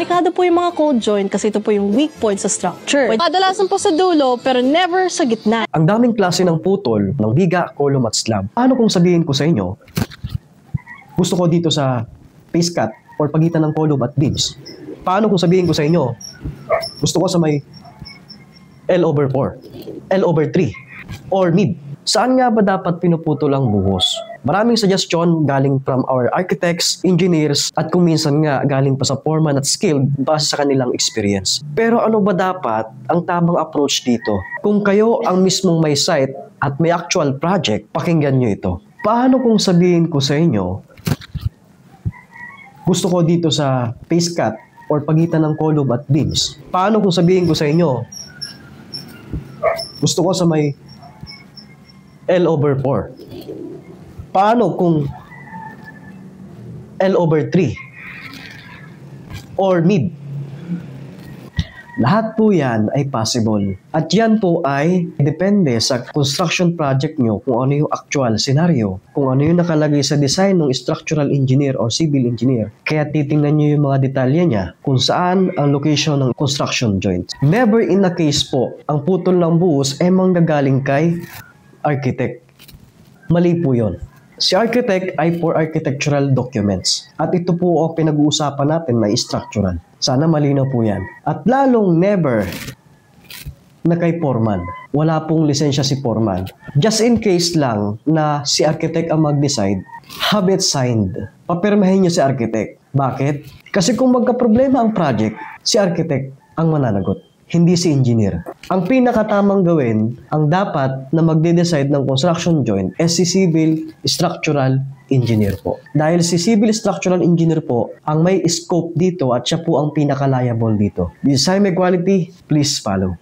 Delikado po yung mga cold joint kasi ito po yung weak point sa structure. Kadalasan po sa dulo pero never sa gitna. Ang daming klase ng putol, ng biga, column at slab. Paano kung sabihin ko sa inyo, gusto ko dito sa face cut or pagitan ng column at beams? Paano kung sabihin ko sa inyo, gusto ko sa may L/4, L/3, or mid? Saan nga ba dapat pinuputol ang buhos? Maraming suggestion galing from our architects, engineers, at kung minsan nga galing pa sa foreman at skilled base sa kanilang experience. Pero ano ba dapat ang tamang approach dito? Kung kayo ang mismong may site at may actual project, pakinggan nyo ito. Paano kung sabihin ko sa inyo, gusto ko dito sa face cut or pagitan ng column at beams? Paano kung sabihin ko sa inyo, gusto ko sa may L/4? Paano kung L/3 or mid? Lahat po yan ay possible. At yan po ay depende sa construction project nyo kung ano yung actual scenario, kung ano yung nakalagay sa design ng structural engineer or civil engineer. Kaya titingnan nyo yung mga detalye niya kung saan ang location ng construction joint. Never in a case po, ang putol ng buhos ay manggagaling kay architect. Mali po yun. Si architect ay for architectural documents. At ito po ang pinag-uusapan natin na structural. Sana malinaw po yan. At lalong never na kay foreman. Wala pong lisensya si foreman. Just in case lang na si architect ang mag-decide, have it signed. Papirmahin niyo si architect. Bakit? Kasi kung magka-problema ang project, si architect ang mananagot, hindi si engineer. Ang pinakatamang gawin, ang dapat na magde-decide ng construction joint ay si civil structural engineer po. Dahil si civil structural engineer po ang may scope dito at siya po ang pinaka-liable dito. This is Jaime Quality, please follow.